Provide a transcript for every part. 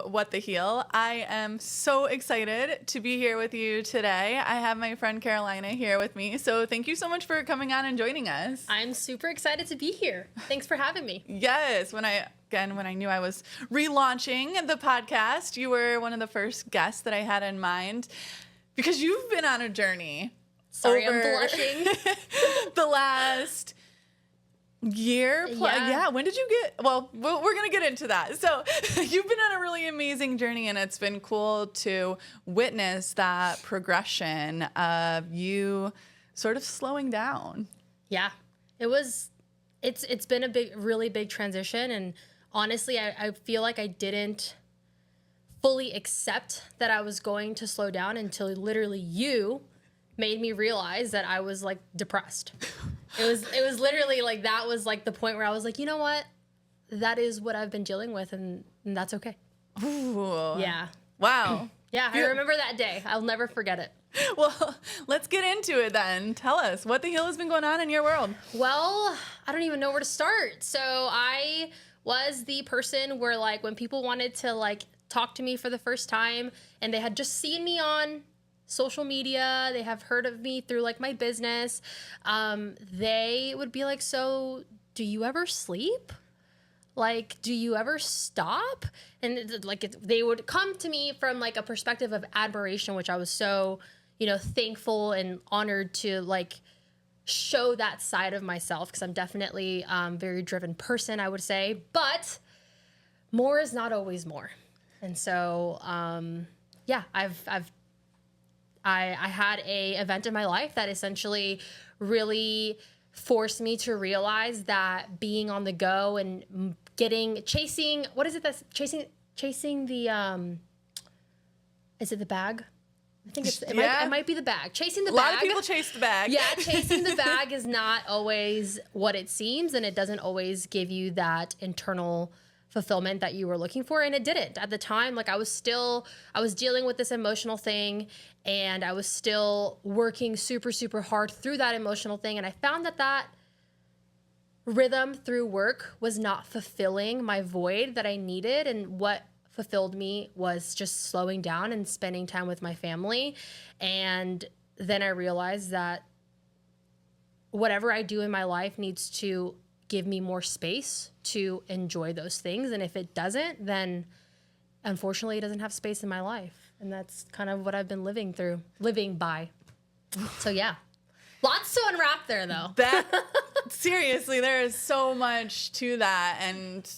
What the Heal. I am so excited to be here with you today. I have my friend Carolina here with me. So thank you so much for coming on and joining us. I'm super excited to be here. Thanks for having me. Yes. When I knew I was relaunching the podcast, you were one of the first guests that I had in mind because you've been on a journey. Sorry, I'm blushing. The last year plus. Yeah. When did you get, well, we're going to get into that. So you've been on a really amazing journey, and it's been cool to witness that progression of you sort of slowing down. Yeah, it's been a really big transition. And honestly, I feel like I didn't fully accept that I was going to slow down until literally you made me realize that I was like depressed. It was literally like, that was like the point where I was like, you know what? That is what I've been dealing with, and that's okay. Ooh. Yeah. Wow. Yeah, I remember that day. I'll never forget it. Well, let's get into it then. Tell us, what the hell has been going on in your world? Well, I don't even know where to start. So I was the person where, like, when people wanted to like talk to me for the first time and they had just seen me on social media, they have heard of me through like my business, they would be like, so do you ever sleep? Like, do you ever stop? And like, they would come to me from like a perspective of admiration, which I was so, thankful and honored to like show that side of myself, because I'm definitely a very driven person, I would say, but more is not always more. And so, yeah, I had a event in my life that essentially really forced me to realize that being on the go and chasing the, is it the bag? I think it might be the bag. Chasing the bag. A lot of people chase the bag. Yeah, chasing the bag is not always what it seems, and it doesn't always give you that internal fulfillment that you were looking for, and it didn't at the time. Like, I was dealing with this emotional thing, and I was still working super, super hard through that emotional thing, and I found that rhythm through work was not fulfilling my void that I needed, and what fulfilled me was just slowing down and spending time with my family. And then I realized that whatever I do in my life needs to give me more space to enjoy those things. And if it doesn't, then unfortunately it doesn't have space in my life. And that's kind of what I've been living by. So yeah, lots to unwrap there though. Seriously, there is so much to that. And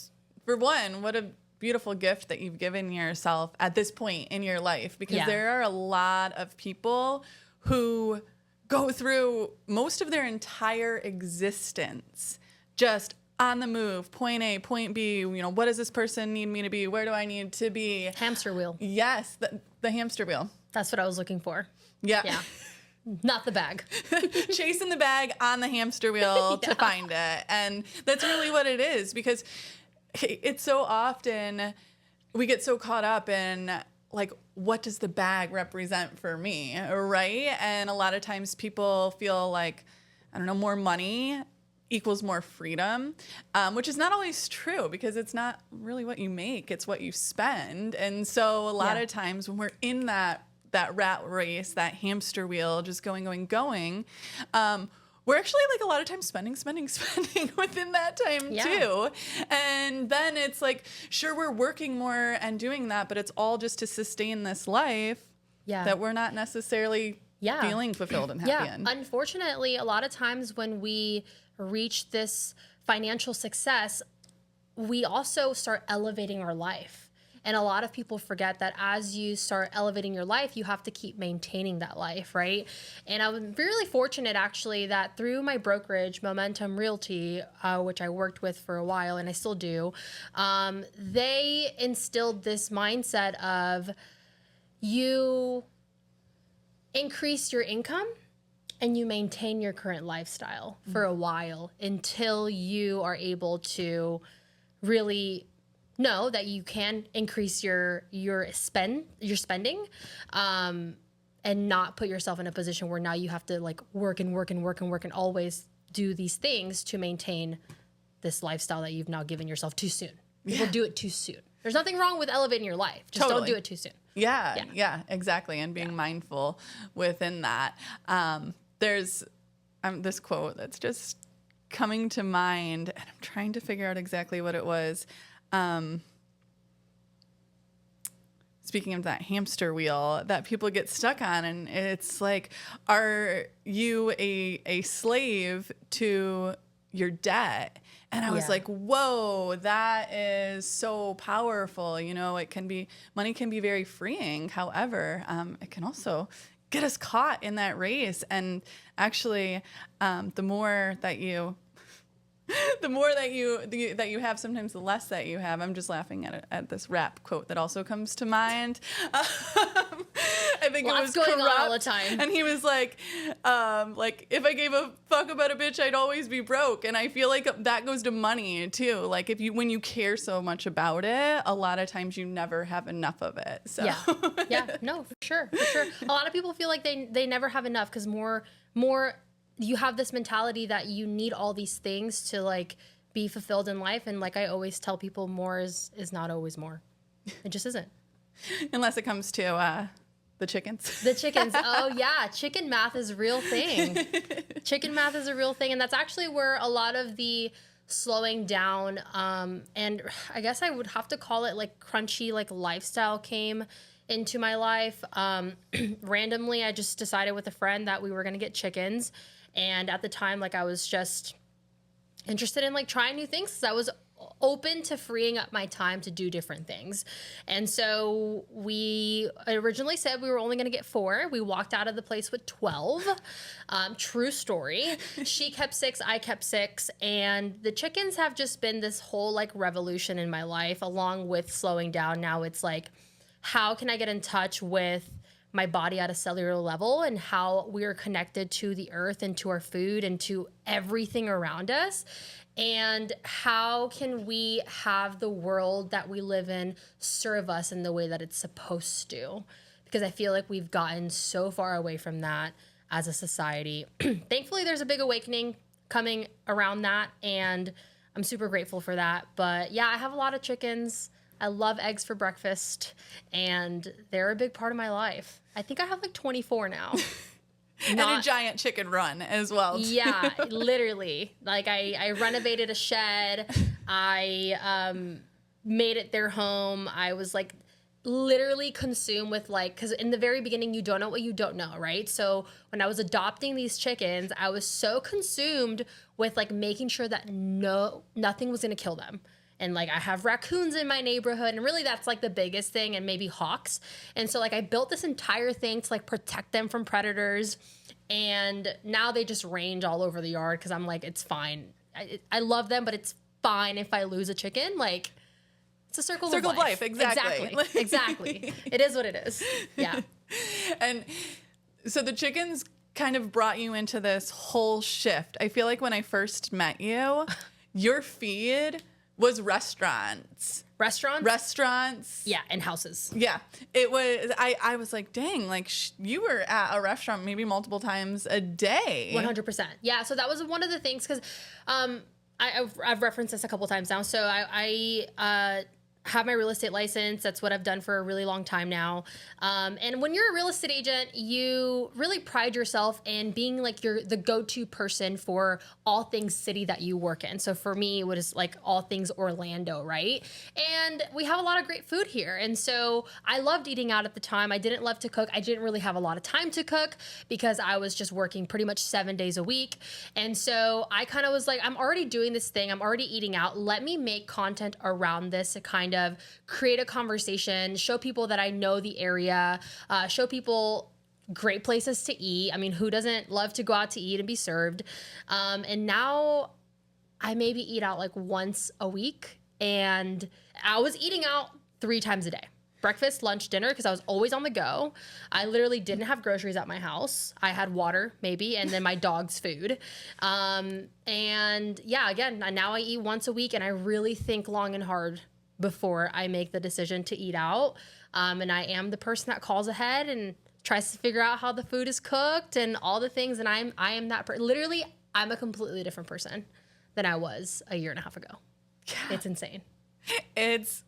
for one, what a beautiful gift that you've given yourself at this point in your life, because there are a lot of people who go through most of their entire existence just on the move, point A, point B, what does this person need me to be? Where do I need to be? Hamster wheel. Yes, the hamster wheel. That's what I was looking for. Yeah. Not the bag. Chasing the bag on the hamster wheel to find it. And that's really what it is, because it's so often we get so caught up in like, what does the bag represent for me, right? And a lot of times people feel like, I don't know, more money equals more freedom, which is not always true, because it's not really what you make, it's what you spend. And so a lot of times when we're in that rat race, that hamster wheel, just going, we're actually like a lot of times spending within that time too. And then it's like, sure, we're working more and doing that, but it's all just to sustain this life that we're not necessarily feeling fulfilled and happy in. Unfortunately, a lot of times when we reach this financial success, we also start elevating our life. And a lot of people forget that as you start elevating your life, you have to keep maintaining that life, right? And I was really fortunate, actually, that through my brokerage, Momentum Realty, which I worked with for a while, and I still do, they instilled this mindset of you increase your income and you maintain your current lifestyle for a while until you are able to really know that you can increase your spending, and not put yourself in a position where now you have to like work and always do these things to maintain this lifestyle that you've now given yourself too soon. People do it too soon. There's nothing wrong with elevating your life. Just don't do it too soon. Yeah, exactly. And being mindful within that. There's this quote that's just coming to mind, and I'm trying to figure out exactly what it was. Speaking of that hamster wheel that people get stuck on, and it's like, are you a slave to your debt? And I was like, whoa, that is so powerful. You know, money can be very freeing. However, it can also get us caught in that race. And actually, the more that you have, sometimes the less that you have. I'm just laughing at this rap quote that also comes to mind. I think it was going Corrupt, on all the time. and he was like, if I gave a fuck about a bitch, I'd always be broke. And I feel like that goes to money too. Like when you care so much about it, a lot of times you never have enough of it. So no, for sure. A lot of people feel like they never have enough because more. You have this mentality that you need all these things to like be fulfilled in life. And like I always tell people, more is not always more. It just isn't. Unless it comes to the chickens. The chickens. Oh yeah. Chicken math is a real thing. Chicken math is a real thing. And that's actually where a lot of the slowing down, and I guess I would have to call it like crunchy, like lifestyle came into my life. Randomly, I just decided with a friend that we were going to get chickens. And at the time, like I was just interested in like trying new things because I was open to freeing up my time to do different things. And so we originally said we were only going to get 4. We walked out of the place with 12. True story. She kept 6, I kept 6. And the chickens have just been this whole like revolution in my life, along with slowing down. Now it's like, how can I get in touch with my body at a cellular level and how we are connected to the earth and to our food and to everything around us? And how can we have the world that we live in serve us in the way that it's supposed to? Because I feel like we've gotten so far away from that as a society. Thankfully, there's a big awakening coming around that, and I'm super grateful for that. But yeah, I have a lot of chickens. I love eggs for breakfast, and they're a big part of my life. I think I have like 24 now. And a giant chicken run as well. Too. Yeah, literally. Like I renovated a shed. I made it their home. I was like literally consumed with like, because in the very beginning, you don't know what you don't know, right? So when I was adopting these chickens, I was so consumed with like making sure that nothing was going to kill them. And like I have raccoons in my neighborhood, and really that's like the biggest thing, and maybe hawks. And so like I built this entire thing to like protect them from predators, and now they just range all over the yard because I'm like, it's fine. I love them, but it's fine if I lose a chicken. Like it's a circle of life. Exactly. It is what it is. Yeah. And so the chickens kind of brought you into this whole shift. I feel like when I first met you, your feed was restaurants. Yeah, and houses. Yeah, it was. I was like, dang, like you were at a restaurant maybe multiple times a day. 100%. Yeah, so that was one of the things because I've referenced this a couple times now. So I have my real estate license. That's what I've done for a really long time now. And when you're a real estate agent, you really pride yourself in being like you're the go-to person for all things city that you work in. So for me, it was like all things Orlando, right? And we have a lot of great food here. And so I loved eating out at the time. I didn't love to cook. I didn't really have a lot of time to cook because I was just working pretty much 7 days a week. And so I kind of was like, I'm already doing this thing. I'm already eating out. Let me make content around this to kind of create a conversation, show people that I know the area, show people great places to eat. I mean, who doesn't love to go out to eat and be served? And now I maybe eat out like once a week, and I was eating out 3 times a day. Breakfast, lunch, dinner, because I was always on the go. I literally didn't have groceries at my house. I had water, maybe, and then my dog's food. And yeah, again, now I eat once a week, and I really think long and hard before I make the decision to eat out. And I am the person that calls ahead and tries to figure out how the food is cooked and all the things. And I am that person. Literally, I'm a completely different person than I was a year and a half ago. Yeah. It's insane. It's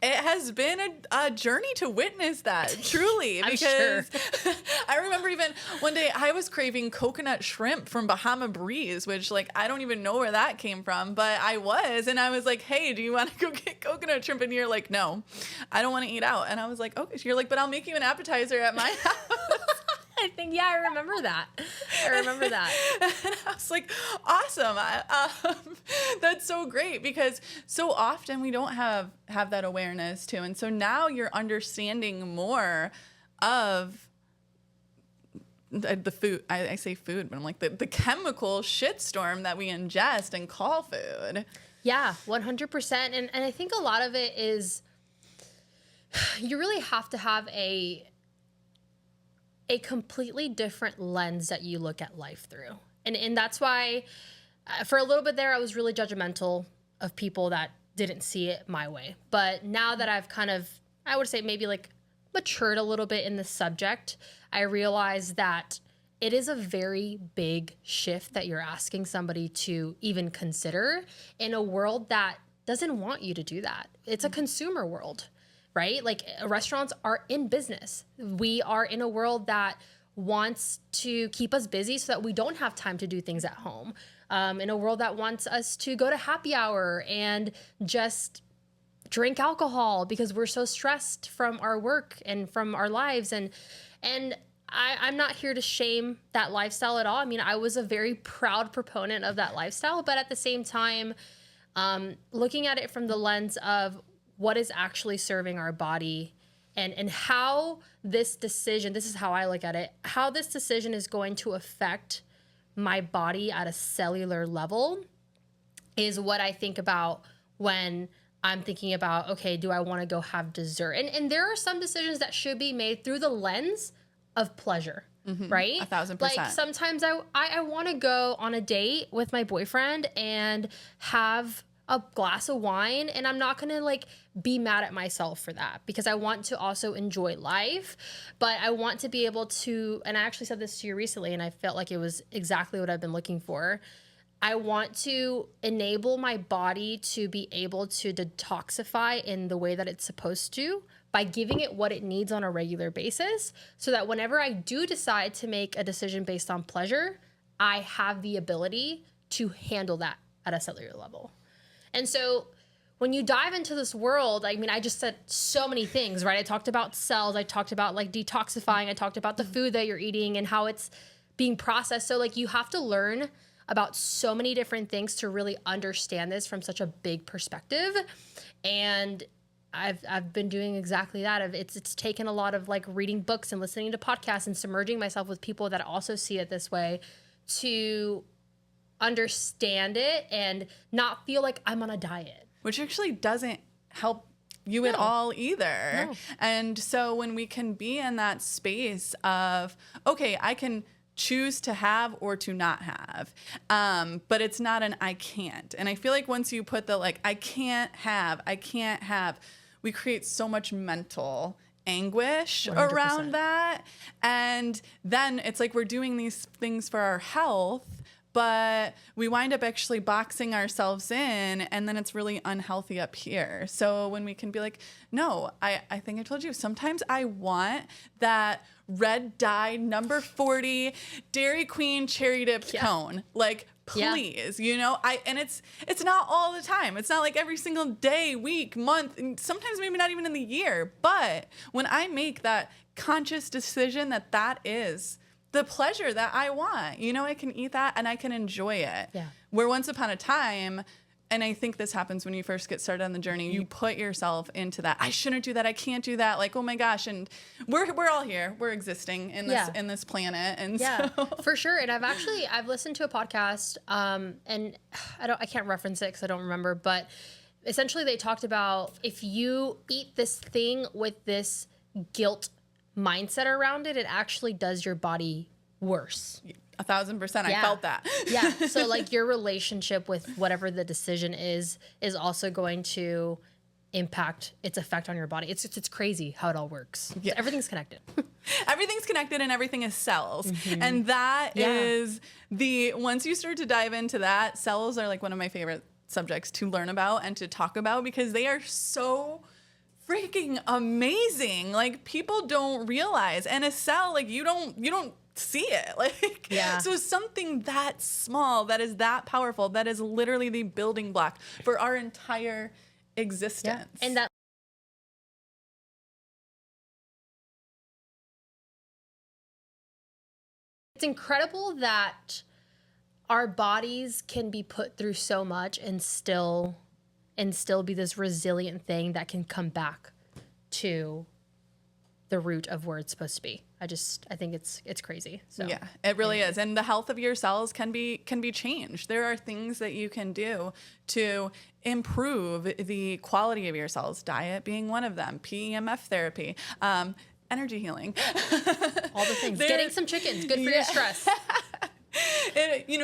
It has been a journey to witness that, truly, I'm because sure. I remember even one day I was craving coconut shrimp from Bahama Breeze, which like I don't even know where that came from, but I was, and I was like, hey, do you want to go get coconut shrimp? And you're like, no, I don't want to eat out. And I was like, okay. You're like, but I'll make you an appetizer at my house. I think, yeah, I remember that. And I was like, awesome. That's so great, because so often we don't have that awareness too. And so now you're understanding more of the food. I say food, but I'm like the chemical shitstorm that we ingest and call food. Yeah, 100%. And I think a lot of it is you really have to have a completely different lens that you look at life through. And that's why for a little bit there, I was really judgmental of people that didn't see it my way. But now that I've kind of, I would say maybe like matured a little bit in the subject, I realize that it is a very big shift that you're asking somebody to even consider in a world that doesn't want you to do that. It's a consumer world, right? Like restaurants are in business. We are in a world that wants to keep us busy so that we don't have time to do things at home. In a world that wants us to go to happy hour and just drink alcohol because we're so stressed from our work and from our lives. And I'm not here to shame that lifestyle at all. I mean, I was a very proud proponent of that lifestyle, but at the same time, looking at it from the lens of what is actually serving our body and how this decision, this is how I look at it, how this decision is going to affect my body at a cellular level is what I think about when I'm thinking about, okay, do I want to go have dessert? And there are some decisions that should be made through the lens of pleasure, right? 1,000%. Like sometimes I want to go on a date with my boyfriend and have a glass of wine, and I'm not going to like be mad at myself for that because I want to also enjoy life, but I want to be able to, and I actually said this to you recently and I felt like it was exactly what I've been looking for. I want to enable my body to be able to detoxify in the way that it's supposed to by giving it what it needs on a regular basis so that whenever I do decide to make a decision based on pleasure, I have the ability to handle that at a cellular level. And so when you dive into this world, I mean, I just said so many things, right? I talked about cells. I talked about like detoxifying. I talked about the food that you're eating and how it's being processed. So like you have to learn about so many different things to really understand this from such a big perspective. And I've been doing exactly that. It's taken a lot of like reading books and listening to podcasts and submerging myself with people that also see it this way to understand it and not feel like I'm on a diet. Which actually doesn't help you at all either. No. And so when we can be in that space of, okay, I can choose to have or to not have, but it's not an I can't. And I feel like once you put the like, I can't have, we create so much mental anguish 100%. around that. And then it's like we're doing these things for our health, but we wind up actually boxing ourselves in, and then it's really unhealthy up here. So when we can be like, no, I think I told you, sometimes I want that red dye number 40 Dairy Queen cherry dipped cone. Like, please, you know, and it's not all the time. It's not like every single day, week, month, and sometimes maybe not even in the year. But when I make that conscious decision that is the pleasure that I want, you know, I can eat that and I can enjoy it. Yeah. Where once upon a time, and I think this happens when you first get started on the journey, you put yourself into that. I shouldn't do that. I can't do that. Like, oh my gosh. And we're all here. We're existing in this planet. And so for sure. And I've listened to a podcast, and I can't reference it because I don't remember, but essentially they talked about if you eat this thing with this guilt mindset around it, it actually does your body worse. 1,000%. I felt that. Yeah. So like your relationship with whatever the decision is also going to impact its effect on your body. It's crazy how it all works. Yeah. Everything's connected. Everything's connected and everything is cells. And that is once you start to dive into that, cells are like one of my favorite subjects to learn about and to talk about because they are so freaking amazing. Like, people don't realize, and a cell, like, you don't see it. Like, so something that small, that is that powerful, that is literally the building block for our entire existence. And that it's incredible that our bodies can be put through so much and still be this resilient thing that can come back to the root of where it's supposed to be. I think it's crazy. So yeah, it really is. And the health of your cells can be changed. There are things that you can do to improve the quality of your cells, diet being one of them, PEMF therapy, energy healing. All the things. Getting some chickens, good for your stress.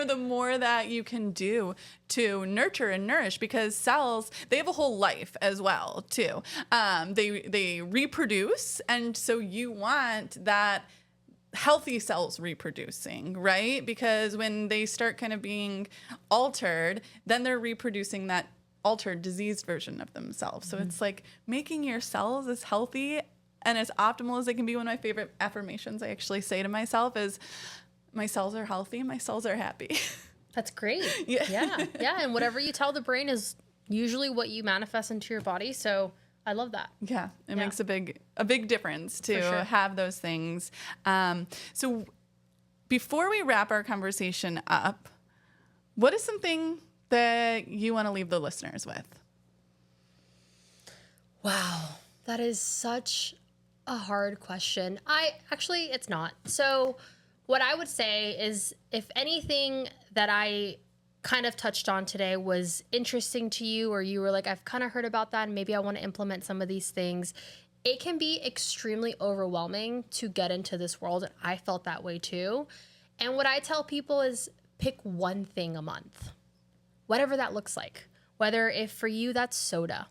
The more that you can do to nurture and nourish, because cells, they have a whole life as well too. They reproduce, and so you want that healthy cells reproducing, right? Because when they start kind of being altered, then they're reproducing that altered, diseased version of themselves. So it's like making your cells as healthy and as optimal as they can be. One of my favorite affirmations I actually say to myself is, my cells are healthy, my cells are happy. That's great. Yeah. And whatever you tell the brain is usually what you manifest into your body. So I love that. Yeah, it makes a big difference to have those things. So before we wrap our conversation up, what is something that you want to leave the listeners with? Wow, that is such a hard question. It's not. So what I would say is, if anything that I kind of touched on today was interesting to you, or you were like, I've kind of heard about that and maybe I want to implement some of these things, it can be extremely overwhelming to get into this world. And I felt that way too. And what I tell people is, pick one thing a month, whatever that looks like. Whether if for you that's soda,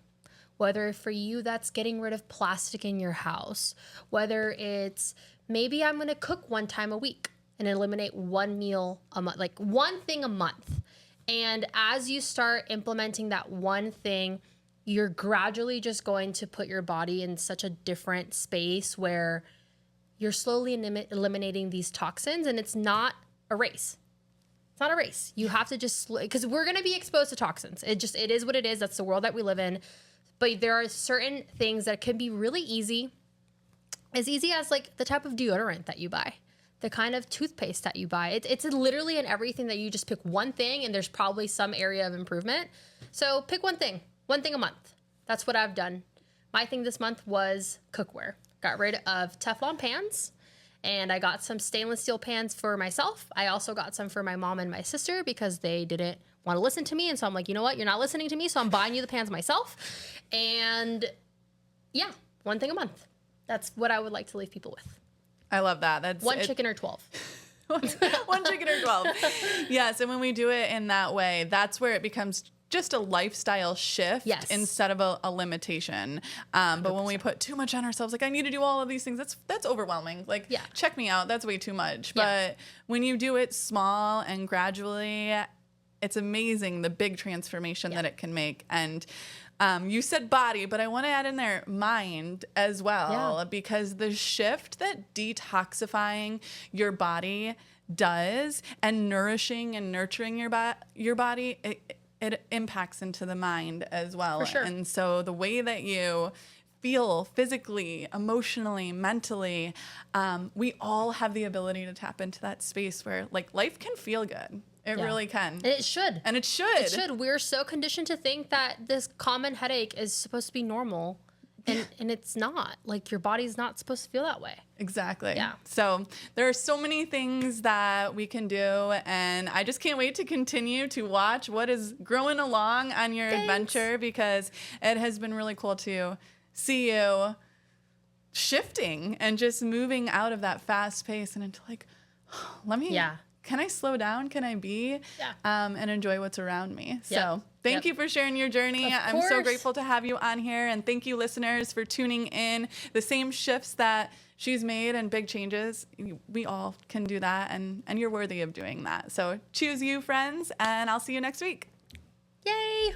whether for you that's getting rid of plastic in your house, whether it's maybe I'm going to cook one time a week and eliminate one meal a month, like one thing a month. And as you start implementing that one thing, you're gradually just going to put your body in such a different space where you're slowly eliminating these toxins. And it's not a race. It's not a race. You have to just, because we're going to be exposed to toxins. It is what it is. That's the world that we live in. But there are certain things that can be really easy. As easy as like the type of deodorant that you buy, the kind of toothpaste that you buy. It's literally in everything that you just pick one thing, and there's probably some area of improvement. So pick one thing a month. That's what I've done. My thing this month was cookware. Got rid of Teflon pans, and I got some stainless steel pans for myself. I also got some for my mom and my sister because they didn't want to listen to me. And so I'm like, you know what? You're not listening to me, so I'm buying you the pans myself. And yeah, one thing a month. That's what I would like to leave people with. I love that. That's one chicken or 12. One chicken or 12. Yes. And when we do it in that way, that's where it becomes just a lifestyle shift instead of a limitation. But when we put too much on ourselves, like, I need to do all of these things, that's overwhelming. Like, check me out. That's way too much. But when you do it small and gradually, it's amazing the big transformation that it can make. And you said body, but I want to add in there mind as well, because the shift that detoxifying your body does and nourishing and nurturing your body, it impacts into the mind as well. For sure. And so the way that you feel physically, emotionally, mentally, we all have the ability to tap into that space where, like, life can feel good. It really can. And it should. And it should. It should. We're so conditioned to think that this common headache is supposed to be normal. And it's not. Like, your body's not supposed to feel that way. Exactly. Yeah. So there are so many things that we can do. And I just can't wait to continue to watch what is growing along on your adventure, because it has been really cool to see you shifting and just moving out of that fast pace and into, like, can I slow down? Can I be and enjoy what's around me? So thank you for sharing your journey. I'm so grateful to have you on here. And thank you, listeners, for tuning in. The same shifts that she's made and big changes, we all can do that. And you're worthy of doing that. So choose you, friends. And I'll see you next week. Yay!